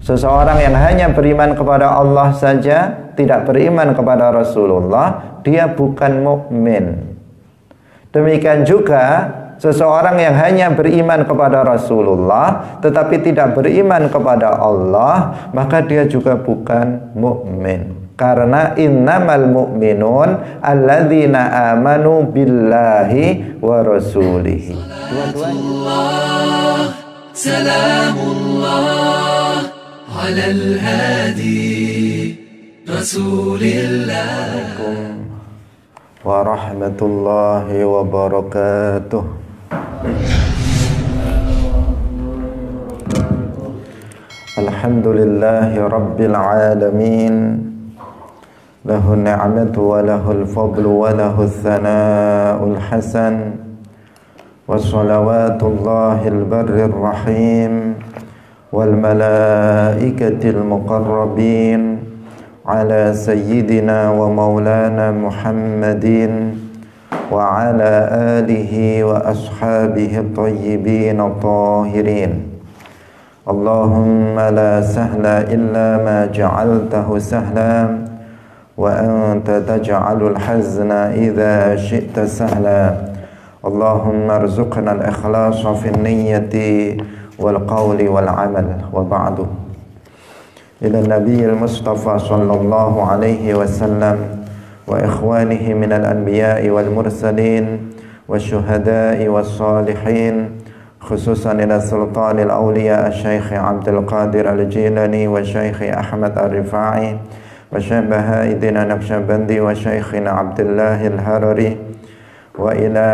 Seseorang yang hanya beriman kepada Allah saja, tidak beriman kepada Rasulullah, dia bukan mukmin. Demikian juga seseorang yang hanya beriman kepada Rasulullah tetapi tidak beriman kepada Allah, maka dia juga bukan mukmin. Karena innamal mu'minun alladzina amanu billahi wa rasulihi. Dua-duanya. Salamullah alal hadi Rasulillah. Assalamualaikum warahmatullahi wabarakatuh. Alhamdulillahi rabbil alamin. Lahu ni'matu wa lahul fadlu wa lahul thana'ul hasan. Wa salawatullahil barrir rahim wal malaikatil muqarrabin ala sayyidina wa maulana Muhammadin wa ala alihi wa ashabihi tayyibin tahirin. Allahumma la sahla illa ma ja'altahu sahla wa anta taj'alul hazna idza syi'ta sahla. Allahumma arzuqna al-ikhlasa fi niyyati wal qawli wal amal. Wa ba'du. Ila nabiyil mustafa sallallahu alaihi wasallam wa ikhwanihi minal anbiya'i wal mursalin wa syuhada'i was salihin, khususan ila sultanil awliya Syekh Abdul Qadir Al-Jilani wa Syekh Ahmad Ar-Rifai wa Syekh Bahaidina Naqsyabandi wa Syekhina Abdullah Al-Harari wa ila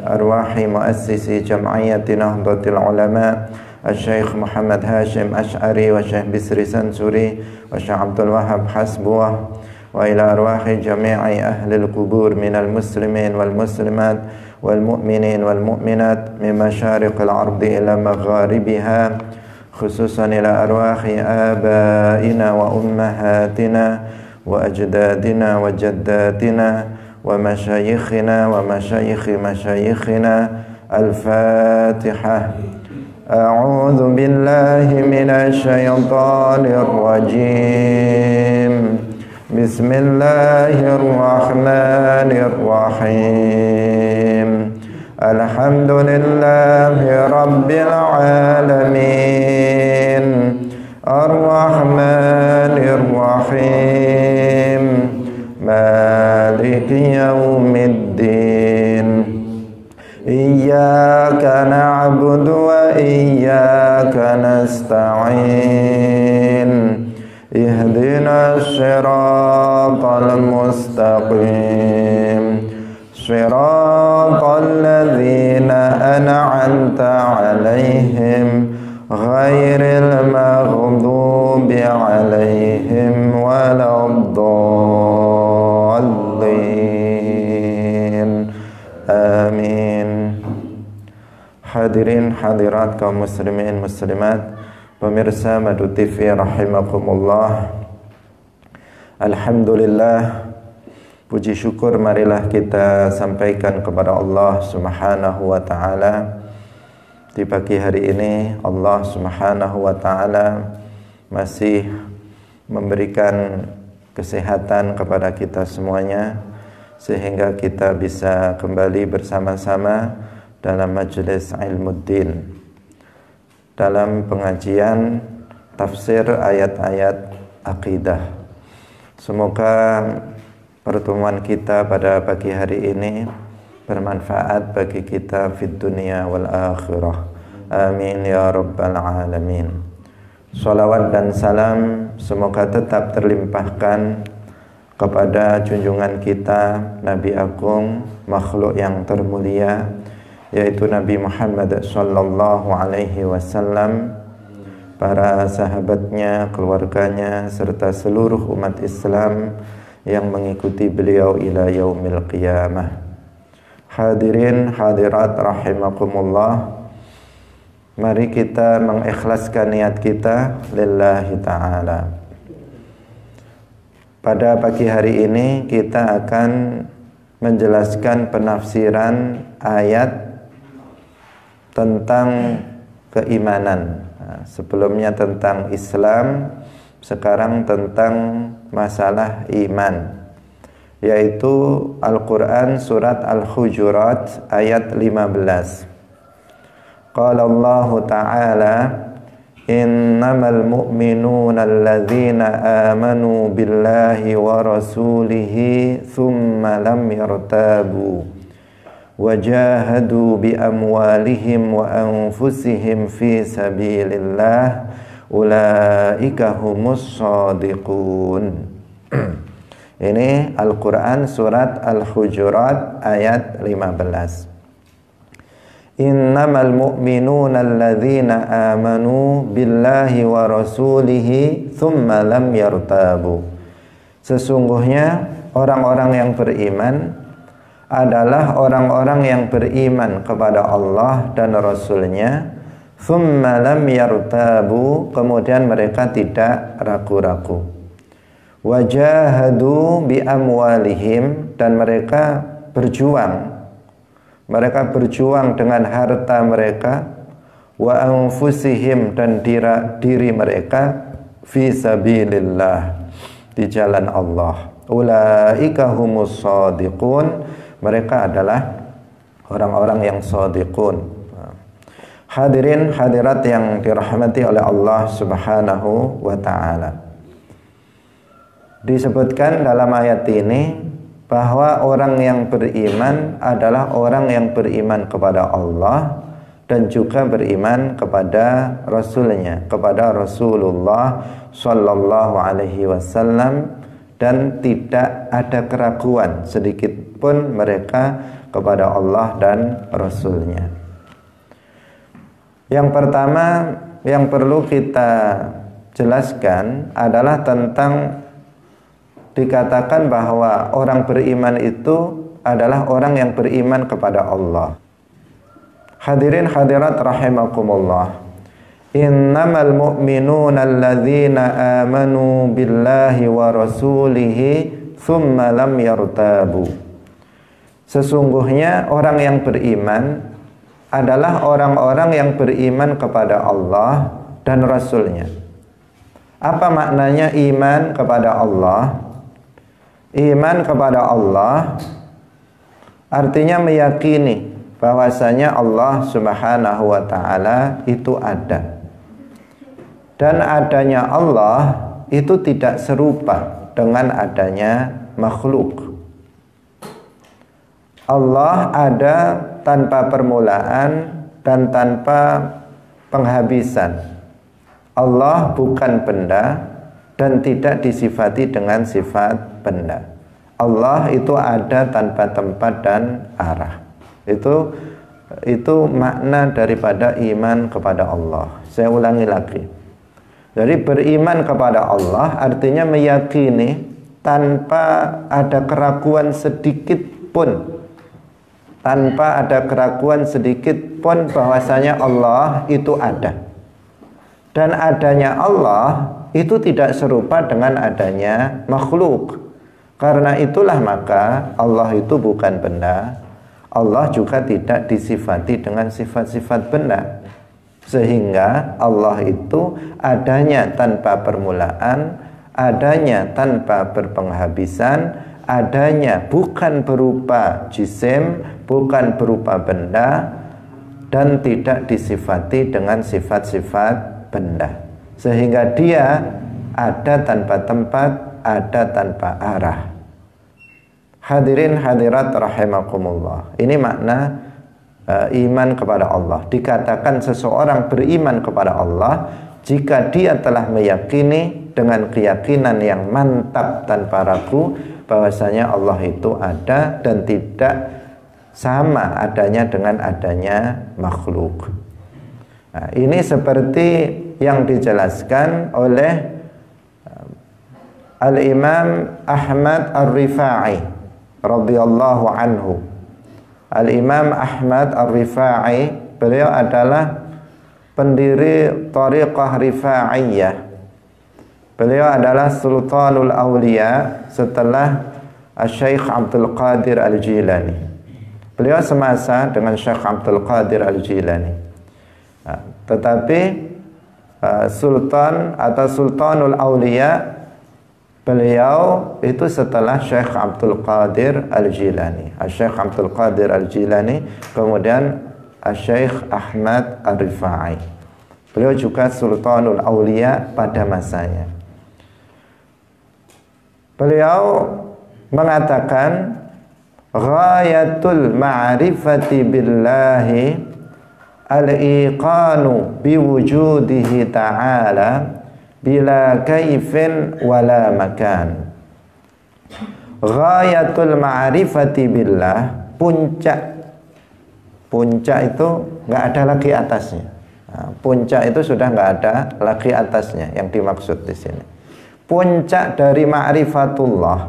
arwahi muassisi jam'iyati Nahdlatul Ulama Syekh Muhammad Hashim Ash'ari wa Syekh Bisri Sansuri wa Syekh Abdul Wahab Hasbuwah wa ila arwahi jami'i ahli al-qubur minal muslimin wal muslimat wal mu'minin wal mu'minat min masyariqil ardi ila magharibiha, khususan ila arwahi abaina wa ummahatina wa ajdadina wa jaddatina wa masyayikhina wa masyayikhi masyayikhina. Al-Fatihah. A'udzu billahi minasy syaithanir rajim. Bismillahirrahmanirrahim. Alhamdulillahi rabbil alamin. Ar-Rahmanir Rahim. Maliki yaumiddin. Iyyaka na'budu wa iyyaka nasta'in. Ihdinas siratal mustaqim. Siratal ladzina an'amta 'alaihim ghairil maghdubi 'alaihim waladdallin. Amin. Hadirin hadirat kaum muslimin muslimat, pemirsa Madu TV rahimakumullah. Alhamdulillah, puji syukur marilah kita sampaikan kepada Allah Subhanahu wa taala. Di pagi hari ini Allah Subhanahu wa taala masih memberikan kesehatan kepada kita semuanya, sehingga kita bisa kembali bersama-sama dalam majelis Ilmuddin, dalam pengajian tafsir ayat-ayat akidah. Semoga pertemuan kita pada pagi hari ini bermanfaat bagi kita fid dunya wal akhirah. Amin ya rabbal alamin. Salawat dan salam semoga tetap terlimpahkan kepada junjungan kita, Nabi Agung, makhluk yang termulia, yaitu Nabi Muhammad sallallahu alaihi wasallam, para sahabatnya, keluarganya, serta seluruh umat Islam yang mengikuti beliau ila yaumil qiyamah. Hadirin hadirat rahimakumullah, mari kita mengikhlaskan niat kita lillahi ta'ala. Pada pagi hari ini kita akan menjelaskan penafsiran ayat tentang keimanan Sebelumnya tentang Islam, sekarang tentang masalah iman, yaitu Al-Quran surat Al-Hujurat ayat 15. Qala Allah Ta'ala, innamal mu'minuna alladzina amanu billahi wa rasulihi thumma lam yartabu wajahadu bi amwalihim wa anfusihim fi sabilillah ulaika humus shadiqun. Ini Al-Quran surat Al-Hujurat ayat 15. Innamal mu'minuna alladzina amanu billahi wa rasulihi thumma lam yartabu. Sesungguhnya orang-orang yang beriman adalah orang-orang yang beriman kepada Allah dan Rasul-Nya, thumma lam yartabu, kemudian mereka tidak ragu-ragu, wajahadu bi amwalihim, dan mereka berjuang dengan harta mereka, wa anfusihim, dan diri mereka, fi sabilillah, di jalan Allah. Ulaika humus shadiqun, mereka adalah orang-orang yang shadiqun. Hadirin hadirat yang dirahmati oleh Allah Subhanahu wa ta'ala, disebutkan dalam ayat ini bahwa orang yang beriman adalah orang yang beriman kepada Allah dan juga beriman kepada Rasulnya, kepada Rasulullah Sallallahu Alaihi Wasallam, dan tidak ada keraguan sedikit pun mereka kepada Allah dan Rasulnya. Yang pertama yang perlu kita jelaskan adalah tentang dikatakan bahwa orang beriman itu adalah orang yang beriman kepada Allah. Hadirin hadirat rahimakumullah, innamal mu'minuna alladzina amanu billahi wa rasulihi thumma lam yartabu. Sesungguhnya orang yang beriman adalah orang-orang yang beriman kepada Allah dan Rasul-Nya. Apa maknanya iman kepada Allah? Iman kepada Allah artinya meyakini bahwasanya Allah Subhanahu wa ta'ala itu ada, dan adanya Allah itu tidak serupa dengan adanya makhluk. Allah ada tanpa permulaan dan tanpa penghabisan. Allah bukan benda dan tidak disifati dengan sifat benda. Allah itu ada tanpa tempat dan arah. Itu makna daripada iman kepada Allah. Saya ulangi lagi. Jadi beriman kepada Allah artinya meyakini tanpa ada keraguan sedikit pun, bahwasanya Allah itu ada. Dan adanya Allah itu tidak serupa dengan adanya makhluk. Karena itulah maka Allah itu bukan benda. Allah juga tidak disifati dengan sifat-sifat benda. Sehingga Allah itu adanya tanpa permulaan, adanya tanpa berpenghabisan, adanya bukan berupa jisim, bukan berupa benda, dan tidak disifati dengan sifat-sifat benda. Sehingga dia ada tanpa tempat, ada tanpa arah. Hadirin hadirat rahimakumullah, ini makna iman kepada Allah. Dikatakan seseorang beriman kepada Allah jika dia telah meyakini dengan keyakinan yang mantap tanpa ragu bahwasanya Allah itu ada dan tidak sama adanya dengan adanya makhluk. Nah, ini seperti yang dijelaskan oleh Al-Imam Ahmad Ar-Rifa'i radhiyallahu anhu. Al-Imam Ahmad Ar-Rifa'i, beliau adalah pendiri Thariqah Rifa'iyah. Beliau adalah Sultanul Awliya setelah Syekh Abdul Qadir Al-Jilani. Beliau semasa dengan Syekh Abdul Qadir Al-Jilani. Nah, tetapi sultan atau Sultanul Aulia, beliau itu setelah Syekh Abdul Qadir Al-Jilani. Syekh Abdul Qadir Al-Jilani, kemudian Syekh Ahmad Ar-Rifai. Beliau juga Sultanul Aulia pada masanya. Beliau mengatakan ghayatul ma'rifati billahi al-iqanu biwujudihi ta'ala bila kaifin wala makan. Ghayatul ma'rifati billah, puncak itu nggak ada lagi atasnya. Nah, puncak itu sudah nggak ada lagi atasnya yang dimaksud di sini. Puncak dari ma'rifatullah,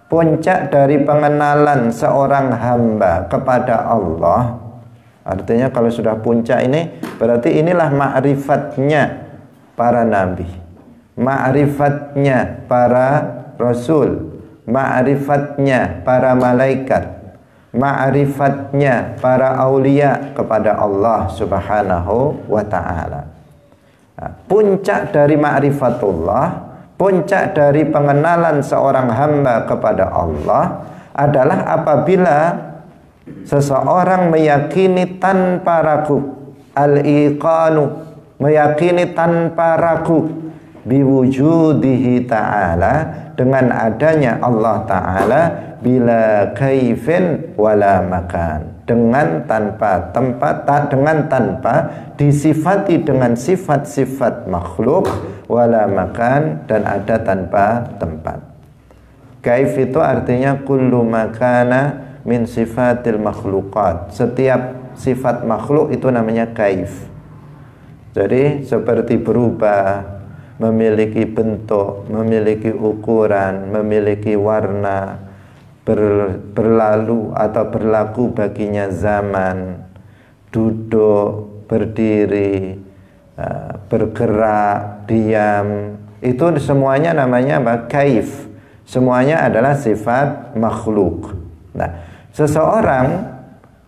puncak dari pengenalan seorang hamba kepada Allah. Artinya kalau sudah puncak ini, berarti inilah ma'rifatnya para nabi, ma'rifatnya para rasul, ma'rifatnya para malaikat, ma'rifatnya para aulia kepada Allah Subhanahu wa ta'ala. Puncak dari ma'rifatullah, puncak dari pengenalan seorang hamba kepada Allah adalah apabila seseorang meyakini tanpa ragu, al-iqanu, meyakini tanpa ragu, biwujudihi ta'ala, dengan adanya Allah Ta'ala, bila kaifin wala makan, dengan tanpa tempat, dengan tanpa disifati dengan sifat-sifat makhluk, wala makan, dan ada tanpa tempat. Kaif itu artinya kullu makana min sifatil makhluqat, setiap sifat makhluk itu namanya kaif. Jadi seperti berubah, memiliki bentuk, memiliki ukuran, memiliki warna, berlalu atau berlaku baginya zaman, duduk, berdiri, bergerak, diam, itu semuanya namanya apa? Kaif. Semuanya adalah sifat makhluk. Nah, seseorang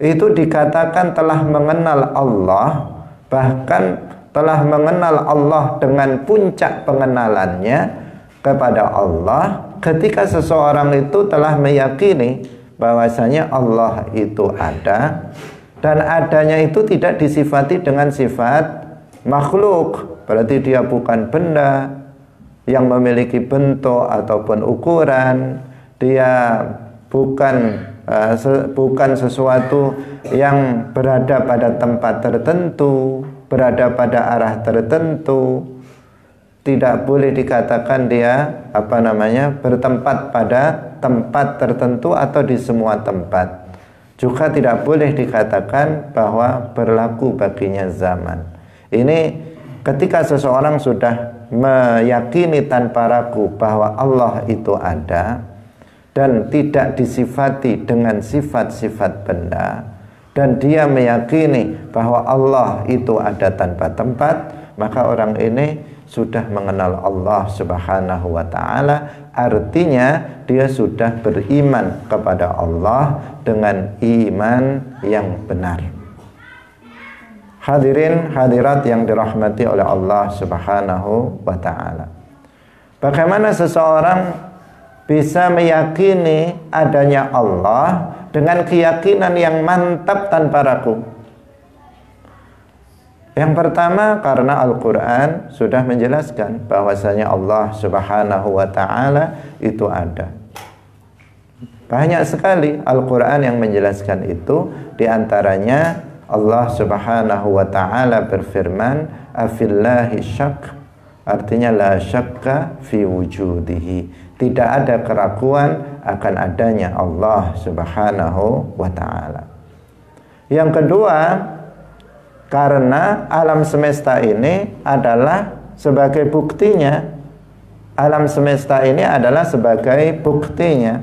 itu dikatakan telah mengenal Allah, bahkan telah mengenal Allah dengan puncak pengenalannya kepada Allah ketika seseorang itu telah meyakini bahwasanya Allah itu ada, dan adanya itu tidak disifati dengan sifat makhluk. Berarti dia bukan benda yang memiliki bentuk ataupun ukuran, dia bukan sesuatu yang berada pada tempat tertentu, berada pada arah tertentu. Tidak boleh dikatakan dia bertempat pada tempat tertentu atau di semua tempat. Juga tidak boleh dikatakan bahwa berlaku baginya zaman. Ini ketika seseorang sudah meyakini tanpa ragu bahwa Allah itu ada dan tidak disifati dengan sifat-sifat benda, dan dia meyakini bahwa Allah itu ada tanpa tempat, maka orang ini sudah mengenal Allah Subhanahu wa ta'ala. Artinya dia sudah beriman kepada Allah dengan iman yang benar. Hadirin hadirat yang dirahmati oleh Allah Subhanahu wa ta'ala, bagaimana seseorang bisa meyakini adanya Allah dengan keyakinan yang mantap tanpa ragu? Yang pertama, karena Al-Quran sudah menjelaskan bahwasanya Allah Subhanahu wa ta'ala itu ada. Banyak sekali Al-Quran yang menjelaskan itu. Di antaranya Allah Subhanahu wa ta'ala berfirman, afillahi syak, artinya la syakka fi wujudihi, tidak ada keraguan akan adanya Allah Subhanahu wa ta'ala. Yang kedua, karena alam semesta ini adalah sebagai buktinya. Alam semesta ini adalah sebagai buktinya.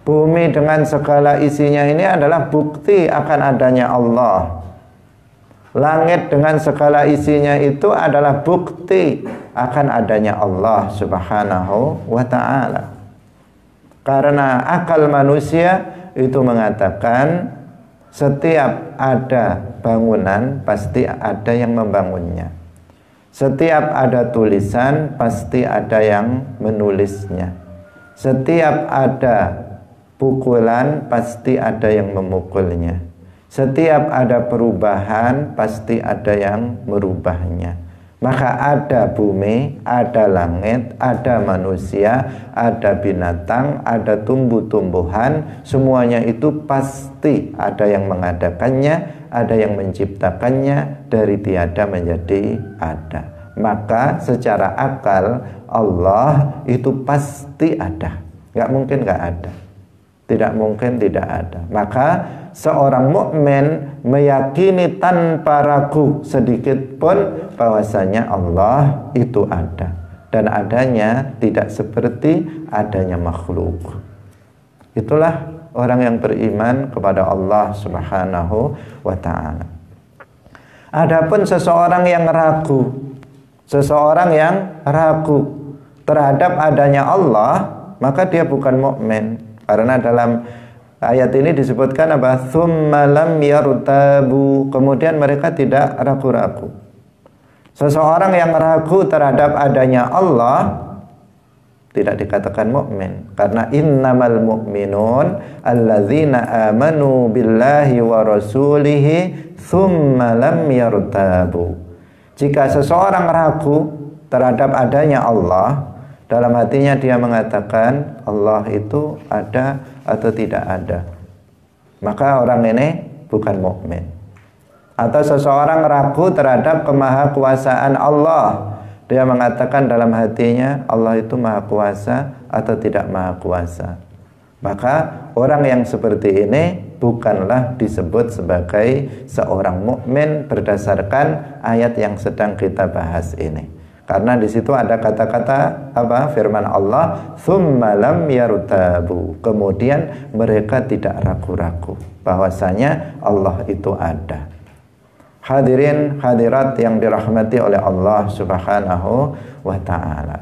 Bumi dengan segala isinya ini adalah bukti akan adanya Allah. Langit dengan segala isinya itu adalah bukti akan adanya Allah Subhanahu wa ta'ala. Karena akal manusia itu mengatakan setiap ada bangunan pasti ada yang membangunnya. Setiap ada tulisan pasti ada yang menulisnya. Setiap ada pukulan pasti ada yang memukulnya. Setiap ada perubahan pasti ada yang merubahnya. Maka ada bumi, ada langit, ada manusia, ada binatang, ada tumbuh-tumbuhan, semuanya itu pasti ada yang mengadakannya, ada yang menciptakannya, dari tiada menjadi ada. Maka secara akal Allah itu pasti ada, nggak mungkin nggak ada, tidak mungkin tidak ada. Maka seorang mukmin meyakini tanpa ragu sedikit pun bahwasanya Allah itu ada, dan adanya tidak seperti adanya makhluk. Itulah orang yang beriman kepada Allah Subhanahu wa ta'ala. Adapun seseorang yang ragu, seseorang yang ragu terhadap adanya Allah, maka dia bukan mukmin. Karena dalam ayat ini disebutkan apa? Tsumma lam yartabu. Kemudian mereka tidak ragu-ragu. Seseorang yang ragu terhadap adanya Allah tidak dikatakan mukmin, karena innamal mu'minun alladzina amanu billahi wa rasulihi tsumma lam yartabu. Jika seseorang ragu terhadap adanya Allah, dalam hatinya dia mengatakan Allah itu ada atau tidak ada, maka orang ini bukan mukmin. Atau seseorang ragu terhadap kemahakuasaan Allah, dia mengatakan dalam hatinya Allah itu maha kuasa atau tidak maha kuasa, maka orang yang seperti ini bukanlah disebut sebagai seorang mukmin berdasarkan ayat yang sedang kita bahas ini. Karena di situ ada kata-kata apa? Firman Allah, "Tsumma lam yartabu." Kemudian mereka tidak ragu-ragu bahwasanya Allah itu ada. Hadirin hadirat yang dirahmati oleh Allah Subhanahu wa ta'ala.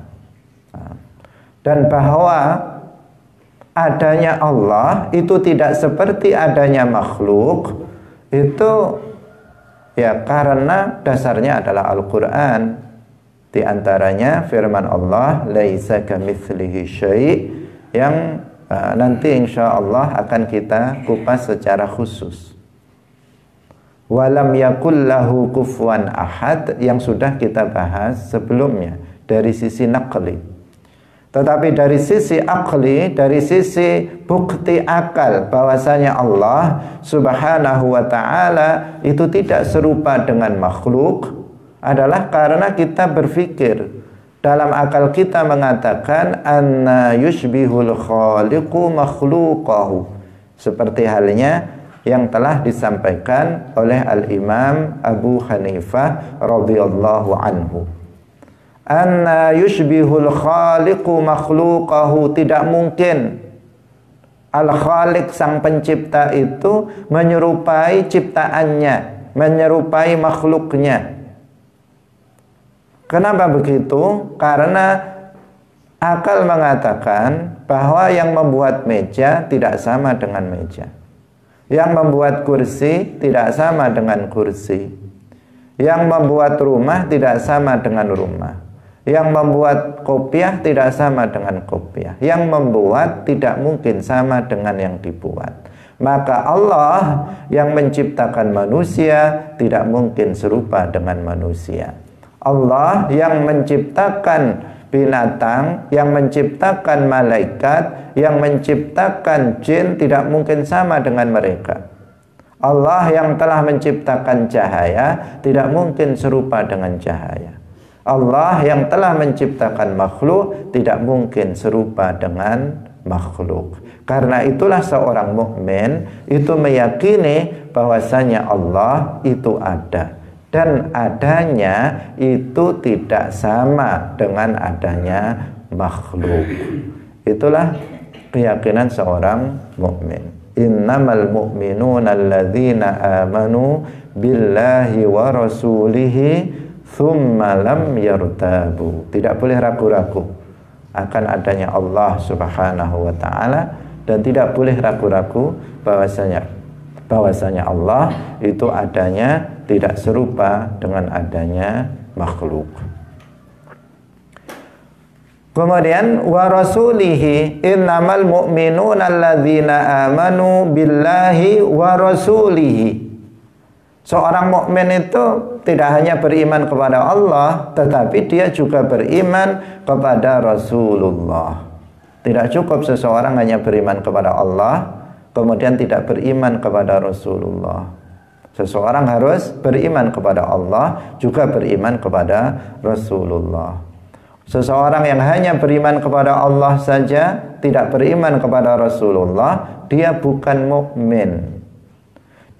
Dan bahwa adanya Allah itu tidak seperti adanya makhluk, itu ya karena dasarnya adalah Al-Qur'an. Di antaranya firman Allah, laisa kamitslihi syai', yang nanti insya Allah akan kita kupas secara khusus. Walam yakul lahu kufuwan ahad, yang sudah kita bahas sebelumnya dari sisi naqli. Tetapi dari sisi akli, dari sisi bukti akal bahwasanya Allah Subhanahu wa ta'ala itu tidak serupa dengan makhluk, adalah karena kita berpikir dalam akal kita mengatakan anna yushbihul khaliqu makhluqahu, seperti halnya yang telah disampaikan oleh Al-Imam Abu Hanifah radhiyallahu anhu. Anna yushbihul khaliqu makhluqahu, tidak mungkin Al-Khaliq sang pencipta itu menyerupai ciptaannya, menyerupai makhluknya. Kenapa begitu? Karena akal mengatakan bahwa yang membuat meja tidak sama dengan meja, yang membuat kursi tidak sama dengan kursi, yang membuat rumah tidak sama dengan rumah, yang membuat kopiah tidak sama dengan kopiah, yang membuat tidak mungkin sama dengan yang dibuat. Maka Allah yang menciptakan manusia tidak mungkin serupa dengan manusia. Allah yang menciptakan binatang, yang menciptakan malaikat, yang menciptakan jin tidak mungkin sama dengan mereka. Allah yang telah menciptakan cahaya tidak mungkin serupa dengan cahaya. Allah yang telah menciptakan makhluk tidak mungkin serupa dengan makhluk. Karena itulah seorang mukmin itu meyakini bahwasanya Allah itu ada, dan adanya itu tidak sama dengan adanya makhluk. Itulah keyakinan seorang mukmin. Innamal mu'minuna alladzina amanu billahi wa rasulihi tsumma lam yartabu. Tidak boleh ragu-ragu akan adanya Allah Subhanahu wa ta'ala, dan tidak boleh ragu-ragu bahwasanya Allah itu adanya tidak serupa dengan adanya makhluk. Kemudian wa rasulihi innamal mu'minuna alladzina amanu billahi wa rasulihi. Seorang mukmin itu tidak hanya beriman kepada Allah, tetapi dia juga beriman kepada Rasulullah. Tidak cukup seseorang hanya beriman kepada Allah, kemudian tidak beriman kepada Rasulullah. Seseorang harus beriman kepada Allah, juga beriman kepada Rasulullah. Seseorang yang hanya beriman kepada Allah saja, tidak beriman kepada Rasulullah, dia bukan mukmin.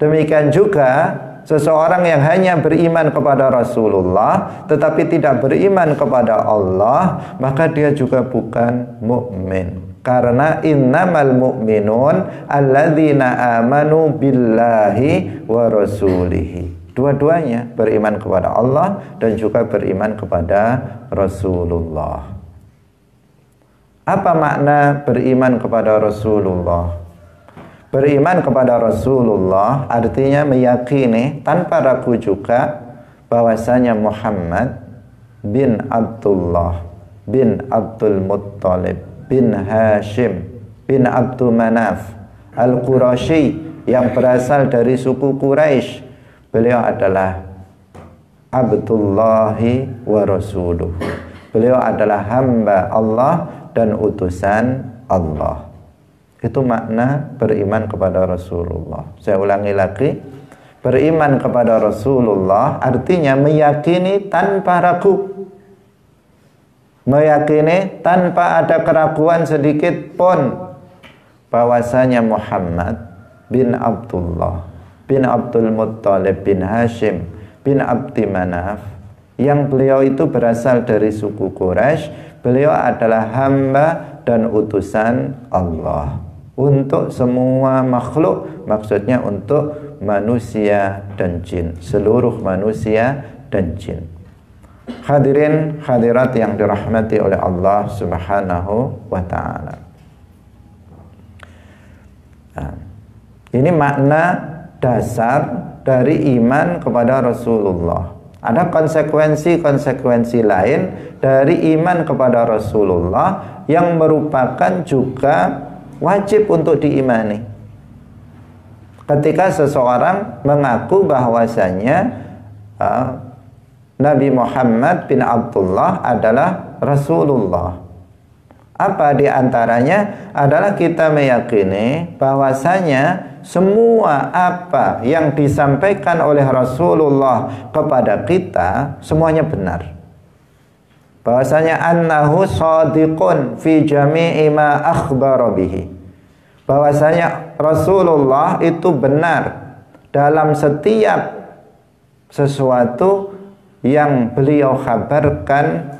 Demikian juga seseorang yang hanya beriman kepada Rasulullah tetapi tidak beriman kepada Allah, maka dia juga bukan mukmin. Karena innamal mu'minun alladzina amanu billahi wa rasulihi. Dua-duanya beriman kepada Allah dan juga beriman kepada Rasulullah. Apa makna beriman kepada Rasulullah? Beriman kepada Rasulullah artinya meyakini tanpa ragu juga bahwasanya Muhammad bin Abdullah bin Abdul Muttalib bin Hashim bin Abdul Manaf Al-Qurashi yang berasal dari suku Quraisy. Beliau adalah Abdullahi wa Rasuluh. Beliau adalah hamba Allah dan utusan Allah. Itu makna beriman kepada Rasulullah. Saya ulangi lagi. Beriman kepada Rasulullah artinya meyakini tanpa ragu. Meyakini tanpa ada keraguan sedikit pun bahwasanya Muhammad bin Abdullah bin Abdul Muttalib bin Hashim bin Abdi Manaf, yang beliau itu berasal dari suku Quraisy. Beliau adalah hamba dan utusan Allah untuk semua makhluk, maksudnya untuk manusia dan jin, seluruh manusia dan jin. Hadirin hadirat yang dirahmati oleh Allah Subhanahu wa ta'ala. Ini makna dasar dari iman kepada Rasulullah. Ada konsekuensi-konsekuensi lain dari iman kepada Rasulullah yang merupakan juga wajib untuk diimani. Ketika seseorang mengaku bahwasanya Nabi Muhammad bin Abdullah adalah Rasulullah. Apa diantaranya adalah kita meyakini bahwasanya semua apa yang disampaikan oleh Rasulullah kepada kita semuanya benar. Bahwasanya annahu shadiqun fi jami'i ma akhbara bihi. Bahwasanya Rasulullah itu benar dalam setiap sesuatu yang beliau kabarkan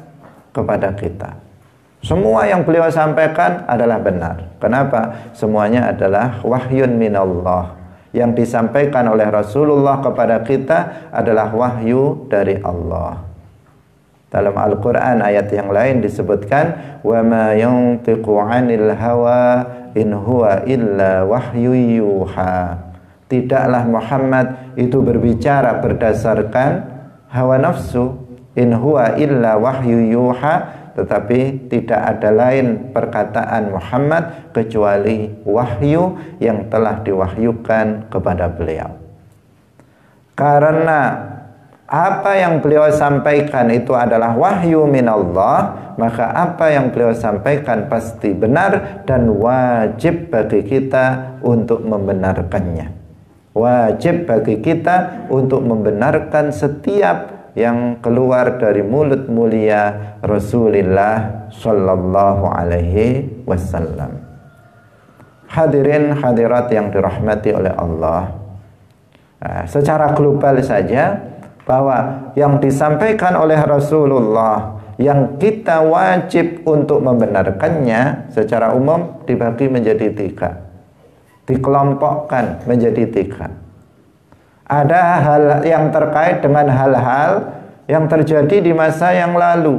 kepada kita. Semua yang beliau sampaikan adalah benar. Kenapa? Semuanya adalah wahyun minallah. Yang disampaikan oleh Rasulullah kepada kita adalah wahyu dari Allah. Dalam Al-Quran ayat yang lain disebutkan, wa ma yantiqu 'anil hawa in huwa illa wahyu yuha. Tidaklah Muhammad itu berbicara berdasarkan hawa nafsu, in huwa illa wahyu yuha, tetapi tidak ada lain perkataan Muhammad kecuali wahyu yang telah diwahyukan kepada beliau. Karena apa yang beliau sampaikan itu adalah wahyu minallah, maka apa yang beliau sampaikan pasti benar dan wajib bagi kita untuk membenarkannya. Wajib bagi kita untuk membenarkan setiap yang keluar dari mulut mulia Rasulullah sallallahu alaihi wasallam. Hadirin hadirat yang dirahmati oleh Allah, secara global saja bahwa yang disampaikan oleh Rasulullah yang kita wajib untuk membenarkannya secara umum dibagi menjadi tiga, dikelompokkan menjadi tiga. Ada hal yang terkait dengan hal-hal yang terjadi di masa yang lalu,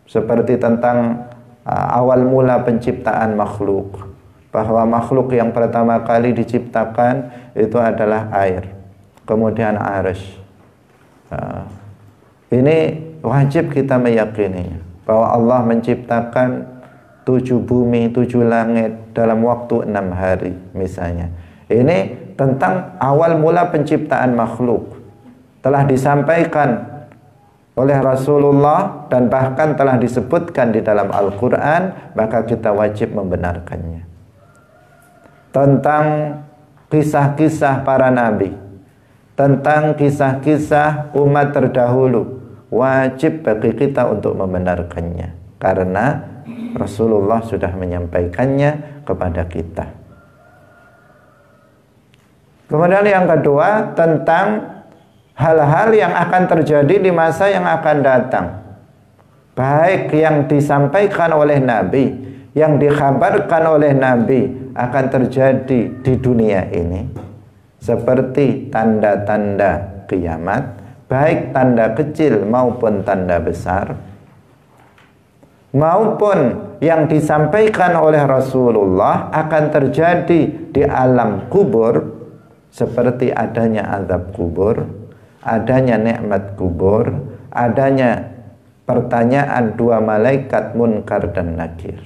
seperti tentang awal mula penciptaan makhluk, bahwa makhluk yang pertama kali diciptakan itu adalah air, kemudian arsy. Ini wajib kita meyakininya. bahwa Allah menciptakan 7 bumi, 7 langit dalam waktu 6 hari misalnya. Ini tentang awal mula penciptaan makhluk. Telah disampaikan oleh Rasulullah dan bahkan telah disebutkan di dalam Al-Quran, maka kita wajib membenarkannya. Tentang kisah-kisah para nabi, tentang kisah-kisah umat terdahulu, wajib bagi kita untuk membenarkannya, karena Rasulullah sudah menyampaikannya kepada kita. Kemudian yang kedua, tentang hal-hal yang akan terjadi di masa yang akan datang, baik yang disampaikan oleh Nabi, yang dikhabarkan oleh Nabi akan terjadi di dunia ini, seperti tanda-tanda kiamat, baik tanda kecil maupun tanda besar, maupun yang disampaikan oleh Rasulullah akan terjadi di alam kubur, seperti adanya azab kubur, adanya nikmat kubur, adanya pertanyaan 2 malaikat munkar dan nakir,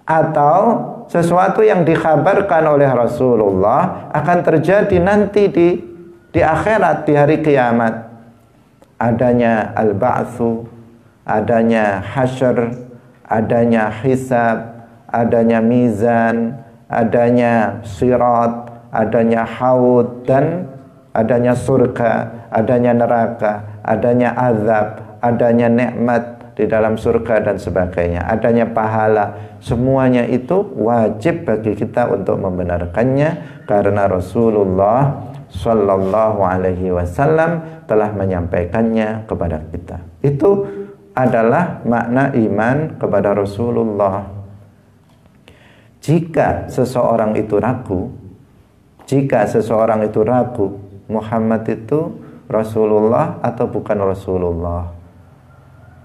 atau sesuatu yang dikhabarkan oleh Rasulullah akan terjadi nanti di akhirat, di hari kiamat, adanya al-ba'tsu, adanya hasyr, adanya hisab, adanya mizan, adanya sirat, adanya haud, dan adanya surga, adanya neraka, adanya azab, adanya nikmat di dalam surga dan sebagainya, adanya pahala. Semuanya itu wajib bagi kita untuk membenarkannya, karena Rasulullah Sallallahu Alaihi Wasallam telah menyampaikannya kepada kita. Itu adalah makna iman kepada Rasulullah. Jika seseorang itu ragu, Muhammad itu Rasulullah atau bukan Rasulullah,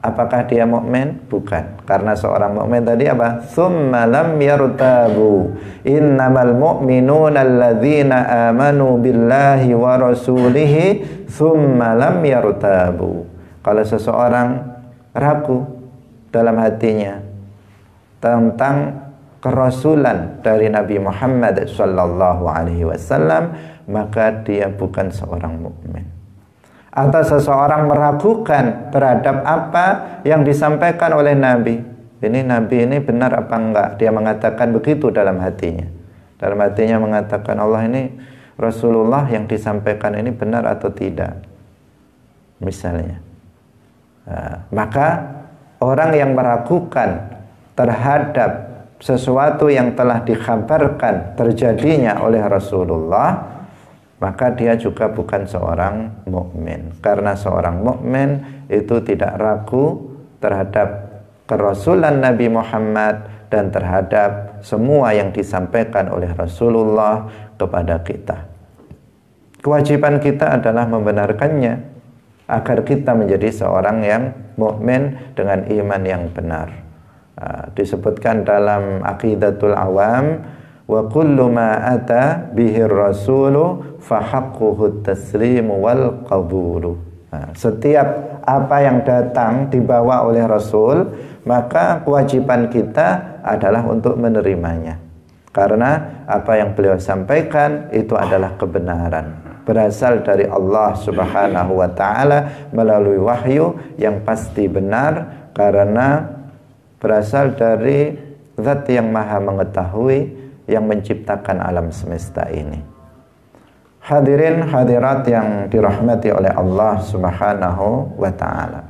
apakah dia mukmin? Bukan. Karena seorang mukmin tadi apa? Tsumma lam yartabu. Innamal mu'minuna alladzina amanu billahi wa rasulihi tsumma lam yartabu. Kalau seseorang ragu dalam hatinya tentang kerasulan dari Nabi Muhammad sallallahu alaihi wasallam, maka dia bukan seorang mukmin. Atau seseorang meragukan terhadap apa yang disampaikan oleh Nabi. Ini Nabi ini benar apa enggak? Dia mengatakan begitu dalam hatinya. Dalam hatinya mengatakan, Allah ini Rasulullah yang disampaikan ini benar atau tidak, misalnya. Maka orang yang meragukan terhadap sesuatu yang telah dikhabarkan terjadinya oleh Rasulullah, maka dia juga bukan seorang mukmin. Karena seorang mukmin itu tidak ragu terhadap kerasulan Nabi Muhammad dan terhadap semua yang disampaikan oleh Rasulullah kepada kita. Kewajiban kita adalah membenarkannya agar kita menjadi seorang yang mukmin dengan iman yang benar. Disebutkan dalam Aqidatul Awam, wa kullu ma ata bihi rasulu fa haqquhu taslimu wal qabulu. Setiap apa yang datang dibawa oleh Rasul, maka kewajiban kita adalah untuk menerimanya. Karena apa yang beliau sampaikan itu adalah kebenaran, berasal dari Allah Subhanahu wa taala melalui wahyu yang pasti benar, karena berasal dari Zat yang Maha Mengetahui yang menciptakan alam semesta ini. Hadirin hadirat yang dirahmati oleh Allah Subhanahu wa taala.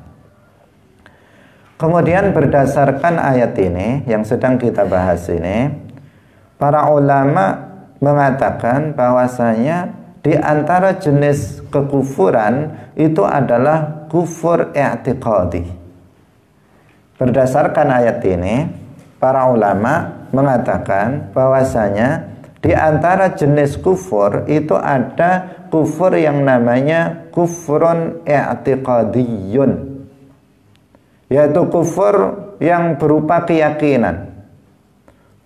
Kemudian berdasarkan ayat ini yang sedang kita bahas ini, para ulama mengatakan bahwasanya di antara jenis kekufuran itu adalah kufur i'tiqadi. Berdasarkan ayat ini, para ulama mengatakan bahwasanya di antara jenis kufur itu ada kufur yang namanya kufrun i'tiqadiyun, yaitu kufur yang berupa keyakinan,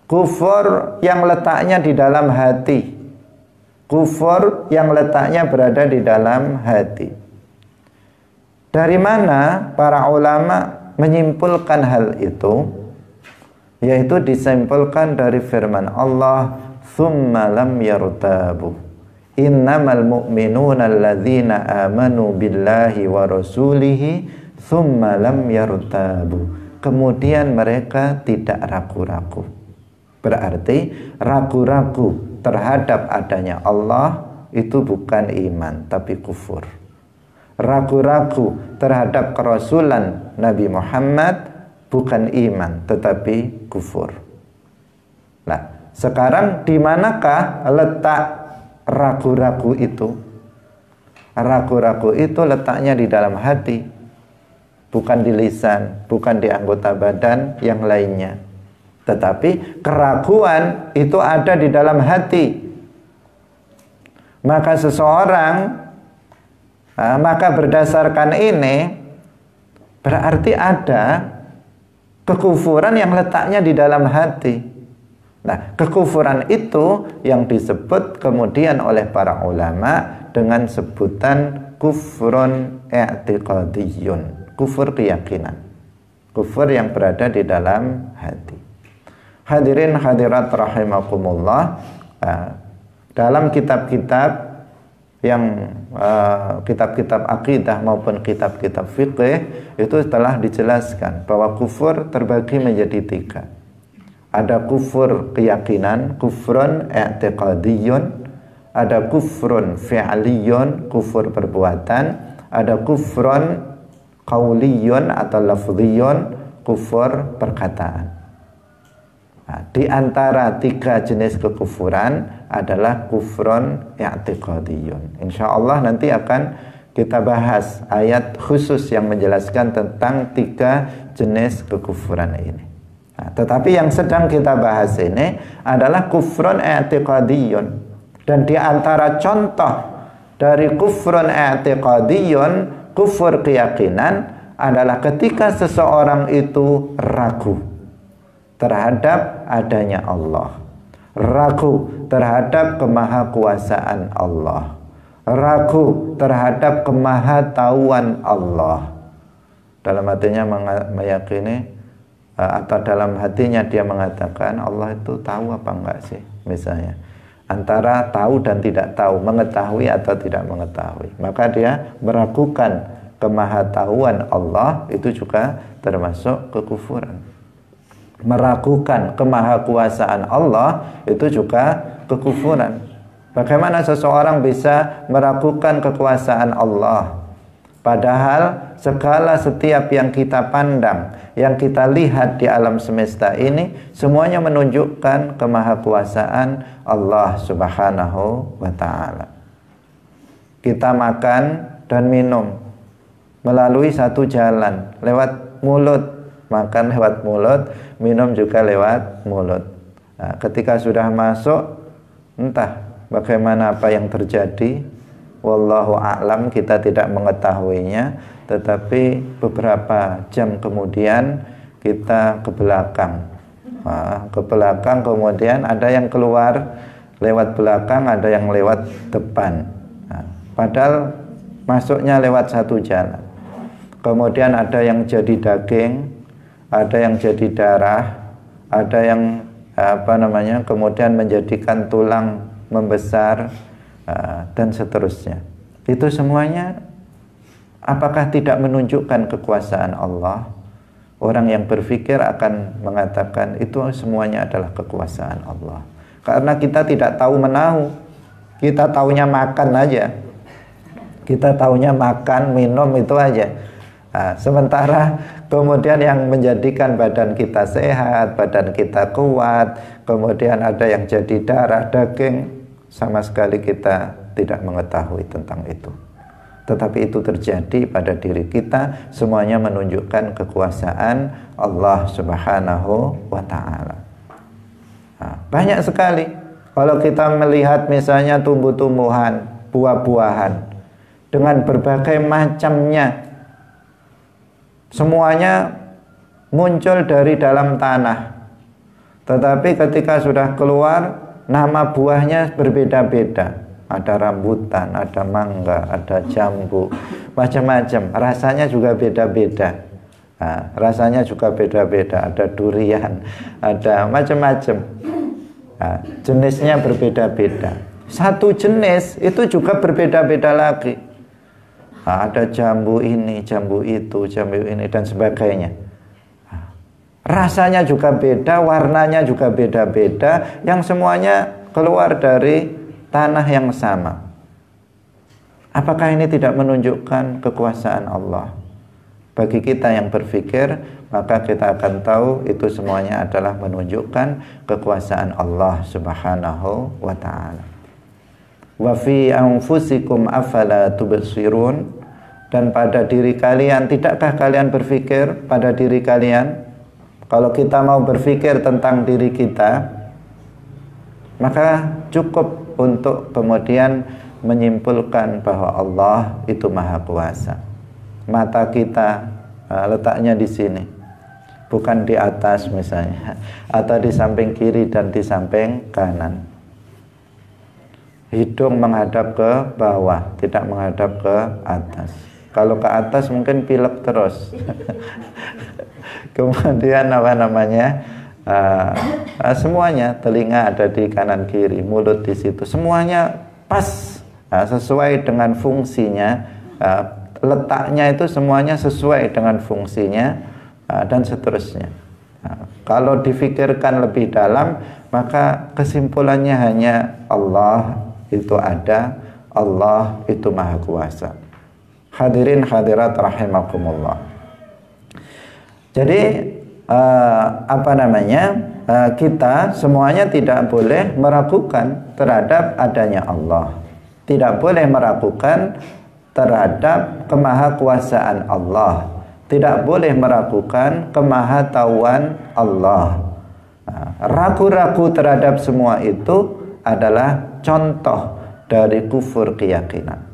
kufur yang letaknya di dalam hati, kufur yang letaknya berada di dalam hati. Dari mana para ulama menyimpulkan hal itu, yaitu disimpulkan dari firman Allah, "Tsumma lam yartabu. Innamal mu'minuna alladzina amanu billahi wa rasulihi tsumma lam yartabu." Kemudian mereka tidak ragu-ragu. Berarti ragu-ragu terhadap adanya Allah itu bukan iman, tapi kufur. Ragu-ragu terhadap kerasulan Nabi Muhammad bukan iman, tetapi kufur. Nah, sekarang di manakah letak ragu-ragu itu? Ragu-ragu itu letaknya di dalam hati, bukan di lisan, bukan di anggota badan yang lainnya. Tetapi keraguan itu ada di dalam hati. Maka maka berdasarkan ini berarti ada kekufuran yang letaknya di dalam hati. Nah, kekufuran itu yang disebut kemudian oleh para ulama dengan sebutan kufrun i'tiqadiyyun, kufur keyakinan, kufur yang berada di dalam hati. Hadirin hadirat rahimakumullah, dalam kitab-kitab yang kitab-kitab akidah maupun kitab-kitab fikih itu telah dijelaskan bahwa kufur terbagi menjadi 3. Ada kufur keyakinan, kufrun i'tiqadiyyun, ada kufrun fi'liyyun, kufur perbuatan, ada kufrun qauliyyun atau lafdhiyyun, kufur perkataan. Nah, di antara 3 jenis kekufuran adalah kufrun i'tiqadiyyun. Insyaallah nanti akan kita bahas ayat khusus yang menjelaskan tentang 3 jenis kekufuran ini. Nah, tetapi yang sedang kita bahas ini adalah kufrun i'tiqadiyyun. Dan di antara contoh dari kufrun i'tiqadiyyun, kufur keyakinan, adalah ketika seseorang itu ragu terhadap adanya Allah, ragu terhadap kemahakuasaan Allah, ragu terhadap kemahatauan Allah. Dalam hatinya meyakini atau dalam hatinya dia mengatakan Allah itu tahu apa enggak sih, misalnya antara tahu dan tidak tahu, mengetahui atau tidak mengetahui, maka dia meragukan kemahatauan Allah. Itu juga termasuk kekufuran. Meragukan kemahakuasaan Allah itu juga kekufuran. Bagaimana seseorang bisa meragukan kekuasaan Allah, padahal setiap yang kita pandang, yang kita lihat di alam semesta ini semuanya menunjukkan kemahakuasaan Allah Subhanahu wa ta'ala. Kita makan dan minum melalui satu jalan, lewat mulut. Makan lewat mulut, minum juga lewat mulut. Nah, ketika sudah masuk, entah bagaimana apa yang terjadi, wallahu a'lam, kita tidak mengetahuinya. Tetapi beberapa jam kemudian kita ke belakang. Nah, ke belakang kemudian ada yang keluar lewat belakang, ada yang lewat depan. Nah, padahal masuknya lewat satu jalan. Kemudian ada yang jadi daging, ada yang jadi darah, ada yang kemudian menjadikan tulang membesar, dan seterusnya. Itu semuanya apakah tidak menunjukkan kekuasaan Allah? Orang yang berpikir akan mengatakan itu semuanya adalah kekuasaan Allah. Karena kita tidak tahu menahu, kita taunya makan aja, kita taunya makan, minum itu aja. Nah, sementara kemudian yang menjadikan badan kita sehat, badan kita kuat, kemudian ada yang jadi darah, daging, sama sekali kita tidak mengetahui tentang itu. Tetapi itu terjadi pada diri kita, semuanya menunjukkan kekuasaan Allah Subhanahu wa ta'ala. Nah, banyak sekali kalau kita melihat misalnya tumbuh-tumbuhan, buah-buahan dengan berbagai macamnya, semuanya muncul dari dalam tanah. Tetapi ketika sudah keluar, nama buahnya berbeda-beda. Ada rambutan, ada mangga, ada jambu, macam-macam. Rasanya juga beda-beda. Nah, rasanya juga beda-beda, ada durian, ada macam-macam. Nah, jenisnya berbeda-beda. Satu jenis itu juga berbeda-beda lagi. Nah, ada jambu ini, jambu itu, jambu ini dan sebagainya. Nah, rasanya juga beda, warnanya juga beda-beda, yang semuanya keluar dari tanah yang sama. Apakah ini tidak menunjukkan kekuasaan Allah? Bagi kita yang berpikir, maka kita akan tahu itu semuanya adalah menunjukkan kekuasaan Allah Subhanahu wa ta'ala. Wa fi anfusikum afala tubsirun, dan pada diri kalian, tidakkah kalian berpikir pada diri kalian? Kalau kita mau berpikir tentang diri kita, maka cukup untuk kemudian menyimpulkan bahwa Allah itu Maha Kuasa. Mata kita letaknya di sini, bukan di atas misalnya, atau di samping kiri dan di samping kanan. Hidung menghadap ke bawah, tidak menghadap ke atas. Kalau ke atas mungkin pilek terus. Kemudian semuanya, telinga ada di kanan kiri, mulut di situ, semuanya pas, sesuai dengan fungsinya. Letaknya itu semuanya sesuai dengan fungsinya, dan seterusnya. Kalau difikirkan lebih dalam, maka kesimpulannya hanya Allah itu ada, Allah itu Maha Kuasa. Hadirin hadirat rahimakumullah. Jadi kita semuanya tidak boleh meragukan terhadap adanya Allah, tidak boleh meragukan terhadap kemahakuasaan Allah, tidak boleh meragukan kemahatauan Allah. Ragu-ragu terhadap semua itu adalah contoh dari kufur keyakinan.